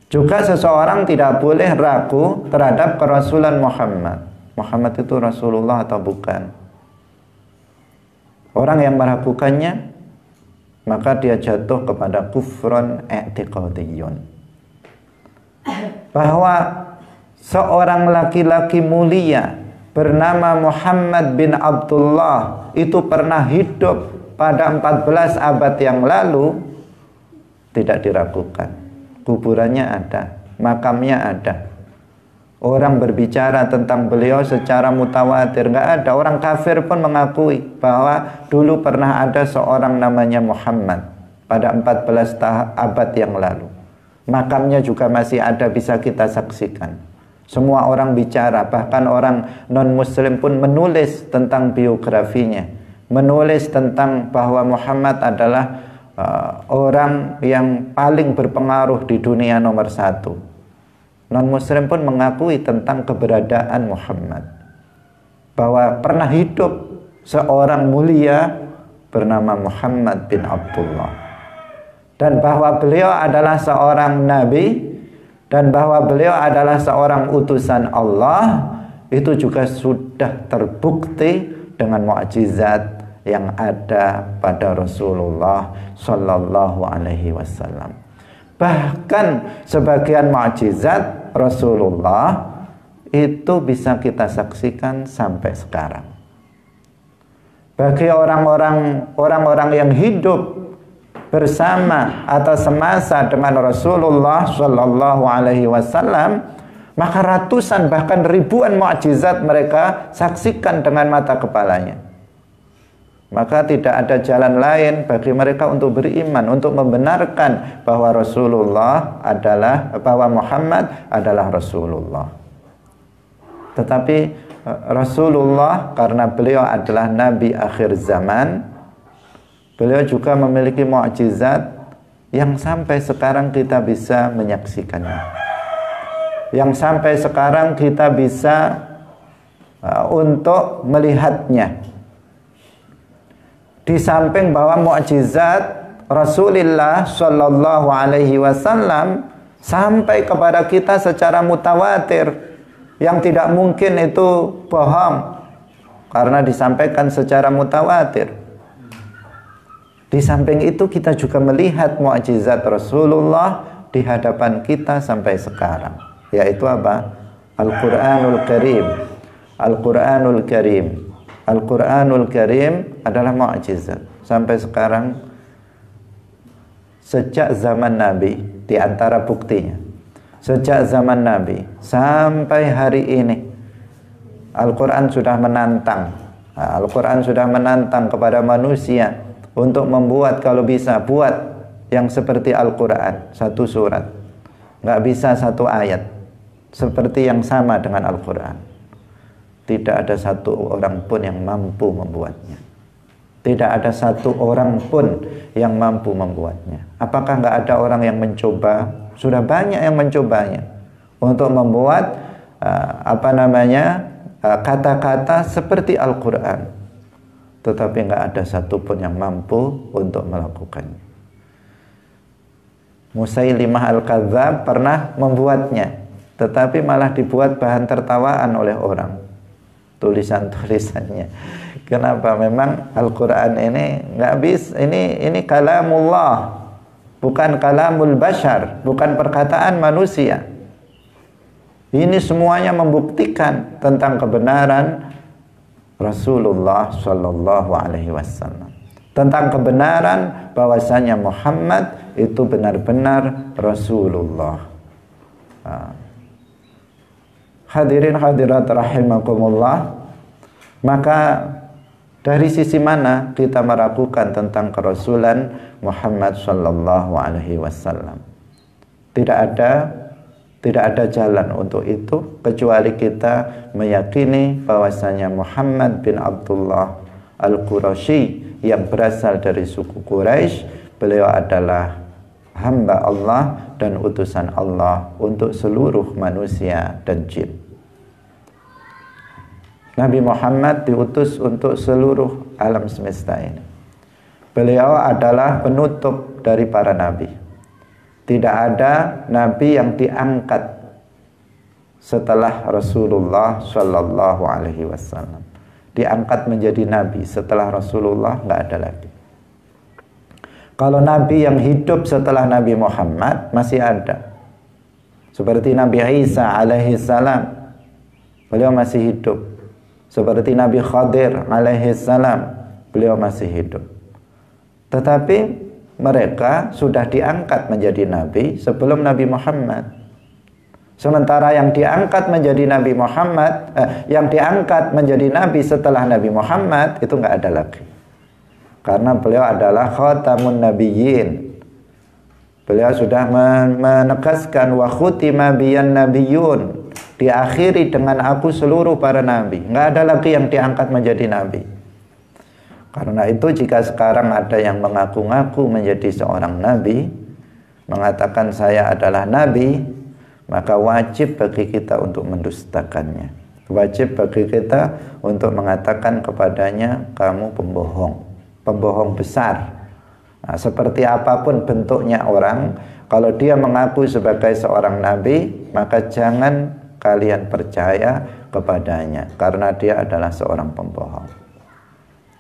Juga seseorang tidak boleh ragu terhadap kerasulan Muhammad. Muhammad itu Rasulullah atau bukan? Orang yang meragukannya, maka dia jatuh kepada kufrun i'tiqadiyun. Bahwa seorang laki-laki mulia bernama Muhammad bin Abdullah itu pernah hidup pada 14 abad yang lalu, tidak diragukan. Kuburannya ada, makamnya ada. Orang berbicara tentang beliau secara mutawatir, nggak ada. Orang kafir pun mengakui bahwa dulu pernah ada seorang namanya Muhammad pada 14 abad yang lalu. Makamnya juga masih ada, bisa kita saksikan. Semua orang bicara, bahkan orang non-muslim pun menulis tentang biografinya, menulis tentang bahwa Muhammad adalah orang yang paling berpengaruh di dunia nomor 1. Non-muslim pun mengakui tentang keberadaan Muhammad, bahwa pernah hidup seorang mulia bernama Muhammad bin Abdullah, dan bahwa beliau adalah seorang nabi, dan bahwa beliau adalah seorang utusan Allah. Itu juga sudah terbukti dengan mukjizat yang ada pada Rasulullah Sallallahu Alaihi Wasallam. Bahkan sebagian mukjizat Rasulullah itu bisa kita saksikan sampai sekarang. Bagi orang-orang yang hidup bersama atau semasa dengan Rasulullah Sallallahu Alaihi Wasallam, maka ratusan bahkan ribuan mukjizat mereka saksikan dengan mata kepalanya. Maka tidak ada jalan lain bagi mereka untuk beriman, untuk membenarkan bahwa bahwa Muhammad adalah Rasulullah. Tetapi Rasulullah, karena beliau adalah Nabi akhir zaman, beliau juga memiliki mukjizat yang sampai sekarang kita bisa menyaksikannya, yang sampai sekarang kita bisa untuk melihatnya. Di samping bahwa mukjizat Rasulullah Shallallahu Alaihi Wasallam sampai kepada kita secara mutawatir, yang tidak mungkin itu bohong karena disampaikan secara mutawatir. Di samping itu kita juga melihat mukjizat Rasulullah di hadapan kita sampai sekarang, yaitu apa? Al-Quranul Karim. Al-Quranul Karim. Al-Quranul Karim adalah mukjizat. Sampai sekarang, sejak zaman Nabi, di antara buktinya, sejak zaman Nabi sampai hari ini, Al-Quran sudah menantang. Al-Quran sudah menantang kepada manusia untuk membuat, kalau bisa, buat yang seperti Al-Quran, satu surat. Nggak bisa satu ayat seperti yang sama dengan Al-Quran. Tidak ada satu orang pun yang mampu membuatnya. Tidak ada satu orang pun yang mampu membuatnya. Apakah nggak ada orang yang mencoba? Sudah banyak yang mencobanya untuk membuat kata-kata seperti Al-Quran, tetapi nggak ada satupun yang mampu untuk melakukannya. Musailimah Al-Kadzdzab pernah membuatnya, tetapi malah dibuat bahan tertawaan oleh orang, tulisan-tulisannya. Kenapa? Memang Al-Quran ini nggak bisa. Ini kalamullah, bukan kalamul bashar, bukan perkataan manusia. Ini semuanya membuktikan tentang kebenaran Rasulullah Shallallahu Alaihi Wasallam, tentang kebenaran bahwasanya Muhammad itu benar-benar Rasulullah. Hadirin hadirat rahimakumullah. Maka dari sisi mana kita meragukan tentang kerasulan Muhammad Shallallahu Alaihi Wasallam? Tidak ada jalan untuk itu kecuali kita meyakini bahwasanya Muhammad bin Abdullah Al-Quraisy yang berasal dari suku Quraisy, beliau adalah hamba Allah dan utusan Allah untuk seluruh manusia dan jin. Nabi Muhammad diutus untuk seluruh alam semesta ini. Beliau adalah penutup dari para nabi. Tidak ada nabi yang diangkat setelah Rasulullah Shallallahu Alaihi Wasallam. Diangkat menjadi nabi setelah Rasulullah, nggak ada lagi. Kalau nabi yang hidup setelah Nabi Muhammad masih ada, seperti Nabi Isa alaihi salam, beliau masih hidup. Seperti Nabi Khadir alaihi salam, beliau masih hidup. Tetapi mereka sudah diangkat menjadi nabi sebelum Nabi Muhammad. Sementara yang diangkat menjadi Nabi Muhammad, yang diangkat menjadi nabi setelah Nabi Muhammad itu nggak ada lagi. Karena beliau adalah khatamun nabiyyin. Beliau sudah menegaskan wa khutima biyan nabiyyun. Diakhiri dengan aku seluruh para nabi. Nggak ada lagi yang diangkat menjadi nabi. Karena itu jika sekarang ada yang mengaku-ngaku menjadi seorang nabi, mengatakan saya adalah nabi, maka wajib bagi kita untuk mendustakannya. Wajib bagi kita untuk mengatakan kepadanya, kamu pembohong, pembohong besar. Nah, seperti apapun bentuknya orang, kalau dia mengaku sebagai seorang nabi, maka jangan kalian percaya kepadanya, karena dia adalah seorang pembohong.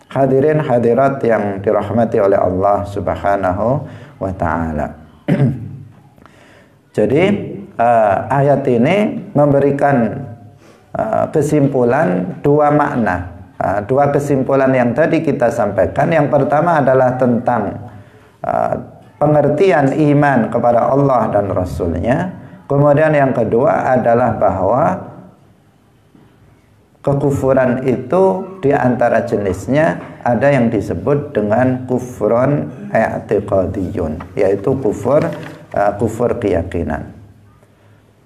Hadirin hadirat yang dirahmati oleh Allah Subhanahu wa ta'ala. Jadi ayat ini memberikan kesimpulan dua makna. Dua kesimpulan yang tadi kita sampaikan. Yang pertama adalah tentang pengertian iman kepada Allah dan Rasulnya. Kemudian yang kedua adalah bahwa kekufuran itu di antara jenisnya ada yang disebut dengan kufrun i'tiqadiyun, yaitu kufur keyakinan.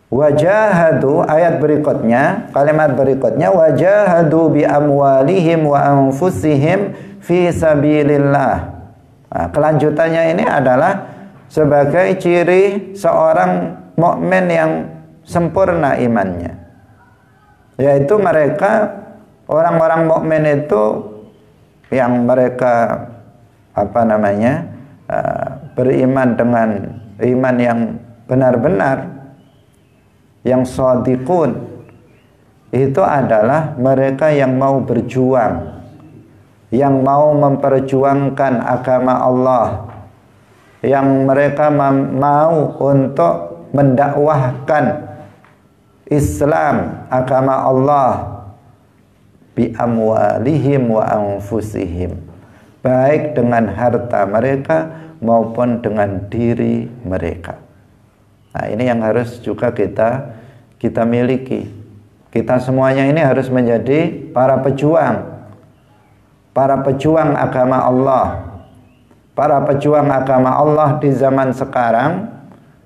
Wajahadu, ayat berikutnya, kalimat berikutnya, wajahadu bi amwalihim wa anfusihim fi sabilillah. Nah, kelanjutannya ini adalah sebagai ciri seorang mukmin yang sempurna imannya, yaitu mereka orang-orang mukmin itu yang mereka beriman dengan iman yang benar-benar, yang shadiqun, itu adalah mereka yang mau berjuang, yang mau memperjuangkan agama Allah, yang mereka mau untuk mendakwahkan Islam, agama Allah, bi amwalihim wa anfusihim, baik dengan harta mereka maupun dengan diri mereka. Nah, ini yang harus juga kita miliki. Kita semuanya ini harus menjadi para pejuang agama Allah. Para pejuang agama Allah di zaman sekarang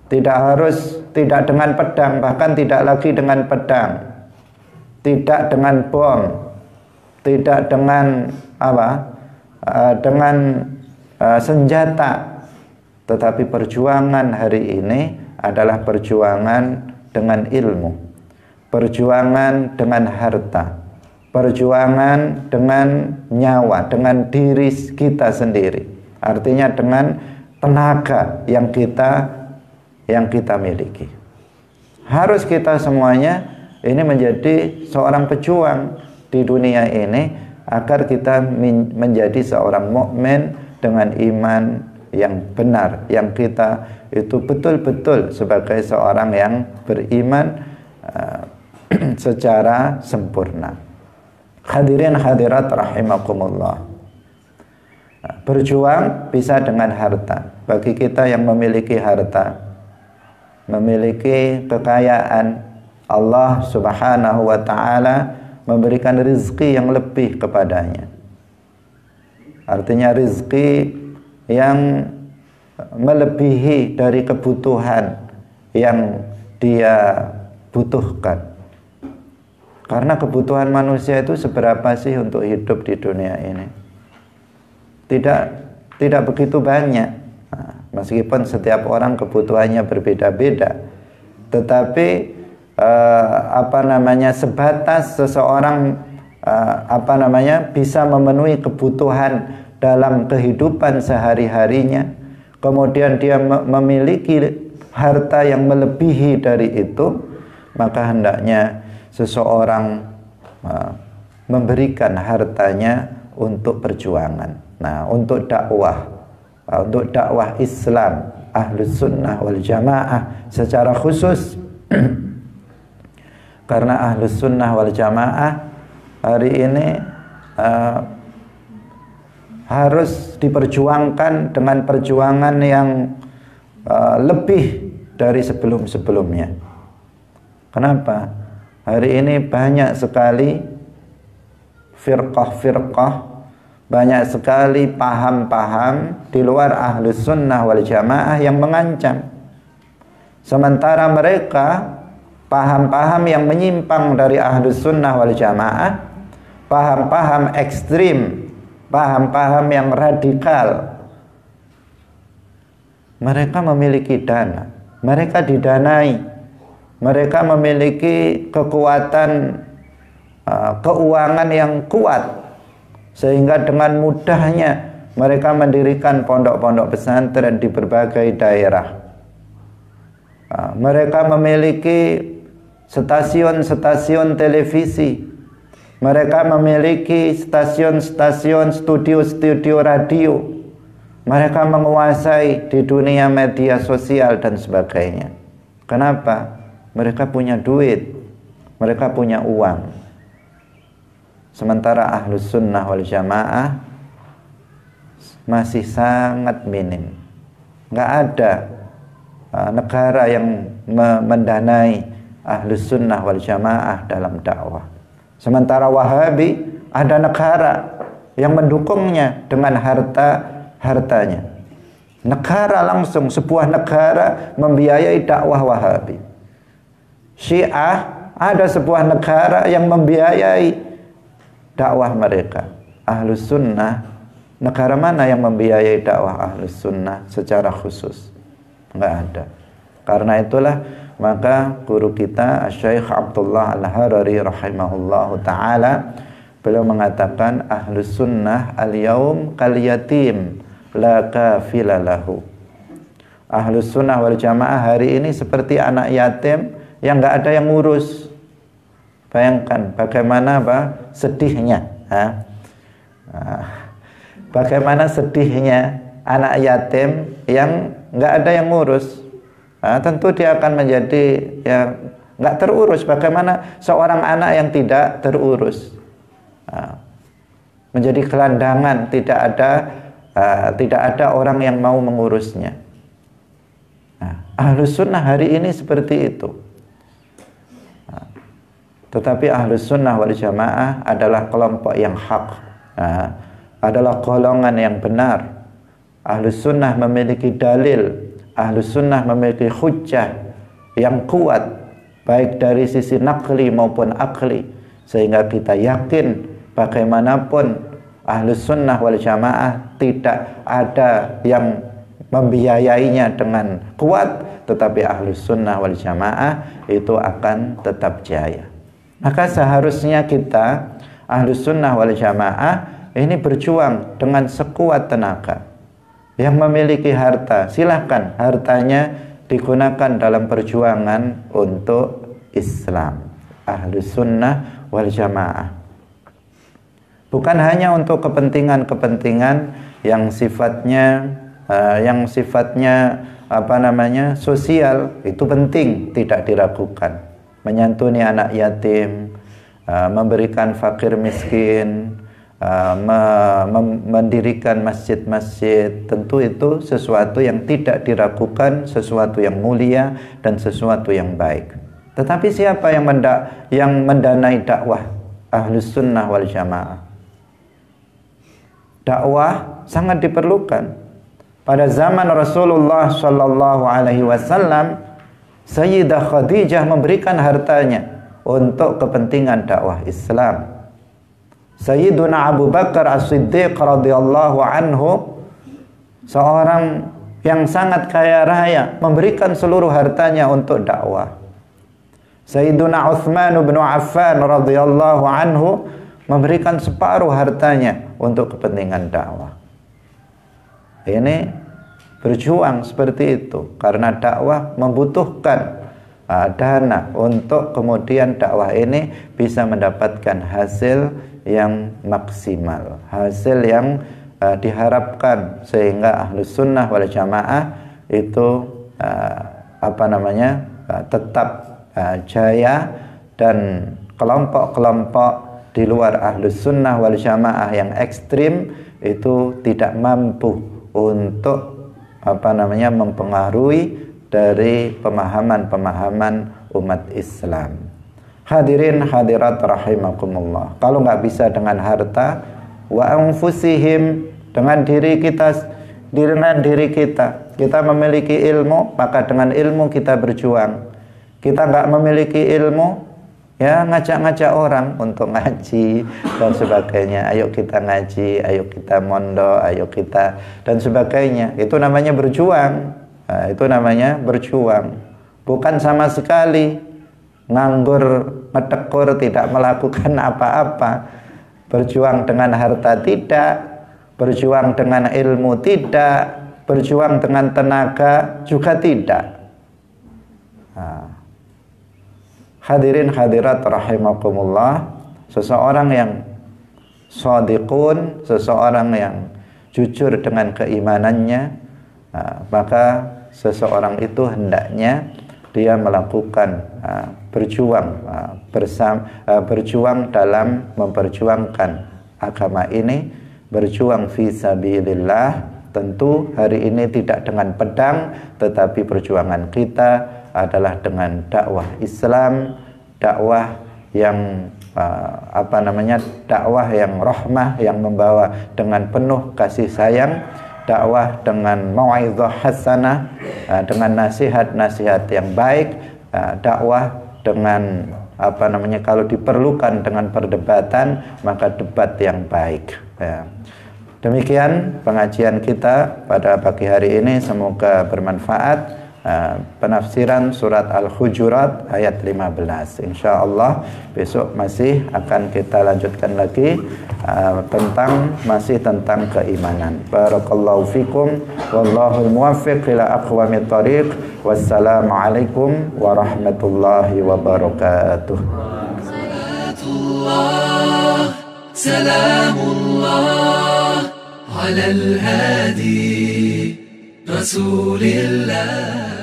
tidak dengan pedang, bahkan tidak lagi dengan pedang, tidak dengan bom, tidak dengan senjata, tetapi perjuangan hari ini adalah perjuangan dengan ilmu, perjuangan dengan harta, perjuangan dengan nyawa, dengan diri kita sendiri. Artinya dengan tenaga yang kita miliki. Harus kita semuanya ini menjadi seorang pejuang di dunia ini agar kita menjadi seorang mukmin dengan iman yang benar, yang kita itu betul-betul sebagai seorang yang beriman secara sempurna. Hadirin hadirat rahimakumullah. Berjuang bisa dengan harta. Bagi kita yang memiliki harta, memiliki kekayaan, Allah Subhanahu wa ta'ala memberikan rizki yang lebih kepadanya. Artinya rizki yang melebihi dari kebutuhan yang dia butuhkan. Karena kebutuhan manusia itu seberapa sih untuk hidup di dunia ini? Tidak begitu banyak. Nah, meskipun setiap orang kebutuhannya berbeda-beda, tetapi sebatas seseorang bisa memenuhi kebutuhan dalam kehidupan sehari-harinya, kemudian dia memiliki harta yang melebihi dari itu, maka hendaknya seseorang memberikan hartanya untuk perjuangan. Nah, untuk dakwah Islam, Ahlus Sunnah wal Jamaah secara khusus, karena Ahlus Sunnah wal Jamaah hari ini harus diperjuangkan dengan perjuangan yang lebih dari sebelum-sebelumnya. Kenapa? Hari ini banyak sekali firqah-firqah, banyak sekali paham-paham di luar Ahlus Sunnah wal Jamaah yang mengancam. Sementara mereka paham-paham yang menyimpang dari Ahlus Sunnah wal Jamaah, paham-paham ekstrim, paham-paham yang radikal, mereka memiliki dana, mereka didanai, mereka memiliki kekuatan keuangan yang kuat, sehingga dengan mudahnya mereka mendirikan pondok-pondok pesantren di berbagai daerah. Mereka memiliki stasiun-stasiun televisi, mereka memiliki stasiun-stasiun studio-studio radio, mereka menguasai di dunia media sosial dan sebagainya. Kenapa? Mereka punya duit, mereka punya uang. Sementara Ahlus Sunnah wal Jamaah masih sangat minim. Nggak ada negara yang mendanai Ahlus Sunnah wal Jamaah dalam dakwah. Sementara Wahabi ada negara yang mendukungnya dengan hartanya. Negara langsung, sebuah negara membiayai dakwah Wahabi. Syiah ada sebuah negara yang membiayai dakwah mereka. Ahlus Sunnah, negara mana yang membiayai dakwah Ahlus Sunnah secara khusus? Enggak ada. Karena itulah maka guru kita Syekh Abdullah Al-Harari rahimahullahu ta'ala, beliau mengatakan Ahlus Sunnah al-yaum kal yatim la kafila lahu. Ahlus Sunnah wal Jamaah hari ini seperti anak yatim yang enggak ada yang ngurus. Bayangkan bagaimana sedihnya, bagaimana sedihnya anak yatim yang nggak ada yang ngurus. Tentu dia akan menjadi nggak terurus. Bagaimana seorang anak yang tidak terurus? Menjadi gelandangan, tidak ada orang yang mau mengurusnya. Ahlus sunnah hari ini seperti itu. Tetapi ahlus sunnah wal jamaah adalah kelompok yang hak, adalah golongan yang benar. Ahlus sunnah memiliki dalil, ahlus sunnah memiliki hujjah yang kuat, baik dari sisi nakli maupun akli, sehingga kita yakin bagaimanapun ahlus sunnah wal jamaah tidak ada yang membiayainya dengan kuat, tetapi ahlus sunnah wal jamaah itu akan tetap jaya. Maka seharusnya kita ahlus sunnah wal jamaah ini berjuang dengan sekuat tenaga. Yang memiliki harta, silahkan hartanya digunakan dalam perjuangan untuk Islam. Ahlus sunnah wal jamaah. Bukan hanya untuk kepentingan-kepentingan yang sifatnya sosial, itu penting, tidak diragukan. Menyantuni anak yatim, memberikan fakir miskin, mendirikan masjid-masjid, tentu itu sesuatu yang tidak diragukan, sesuatu yang mulia dan sesuatu yang baik. Tetapi siapa yang mendanai dakwah ahlus sunnah wal jamaah? Dakwah sangat diperlukan. Pada zaman Rasulullah Shallallahu Alaihi Wasallam, Sayyidah Khadijah memberikan hartanya untuk kepentingan dakwah Islam. Sayyiduna Abu Bakar As-Siddiq radhiyallahu anhu, seorang yang sangat kaya raya, memberikan seluruh hartanya untuk dakwah. Sayyiduna Utsman bin Affan radhiyallahu anhu memberikan separuh hartanya untuk kepentingan dakwah. Ini berjuang seperti itu karena dakwah membutuhkan dana untuk kemudian dakwah ini bisa mendapatkan hasil yang maksimal, hasil yang diharapkan, sehingga ahlus sunnah wal jamaah itu tetap jaya, dan kelompok-kelompok di luar ahlus sunnah wal jamaah yang ekstrim itu tidak mampu untuk mempengaruhi dari pemahaman-pemahaman umat Islam. Hadirin hadirat rahimakumullah. Kalau nggak bisa dengan harta, wa anfusihim, dengan diri kita, kita memiliki ilmu, maka dengan ilmu kita berjuang. Kita nggak memiliki ilmu, ya ngajak-ngajak orang untuk ngaji dan sebagainya. Ayo kita ngaji, ayo kita mondok, ayo kita dan sebagainya. Itu namanya berjuang. Nah, itu namanya berjuang. Bukan sama sekali nganggur, metekur, tidak melakukan apa-apa. Berjuang dengan harta tidak, berjuang dengan ilmu tidak, berjuang dengan tenaga juga tidak. Nah, hadirin hadirat rahimakumullah, seseorang yang shadiqun, seseorang yang jujur dengan keimanannya, maka seseorang itu hendaknya dia melakukan berjuang dalam memperjuangkan agama ini, berjuang fi sabilillah. Tentu hari ini tidak dengan pedang, tetapi perjuangan kita adalah dengan dakwah Islam, dakwah yang dakwah yang rahmah, yang membawa dengan penuh kasih sayang, dakwah dengan mau'izah hasanah, dengan nasihat-nasihat yang baik, dakwah dengan kalau diperlukan dengan perdebatan, maka debat yang baik. Demikian pengajian kita pada pagi hari ini, semoga bermanfaat. Penafsiran surat Al-Hujurat ayat 15. InsyaAllah besok masih akan kita lanjutkan lagi tentang keimanan. Barakallahu fikum, wallahul muwaffiq ila aqwamit thariq. Wassalamualaikum warahmatullahi wabarakatuh. Salamullah ala al-hadi Rasulillah.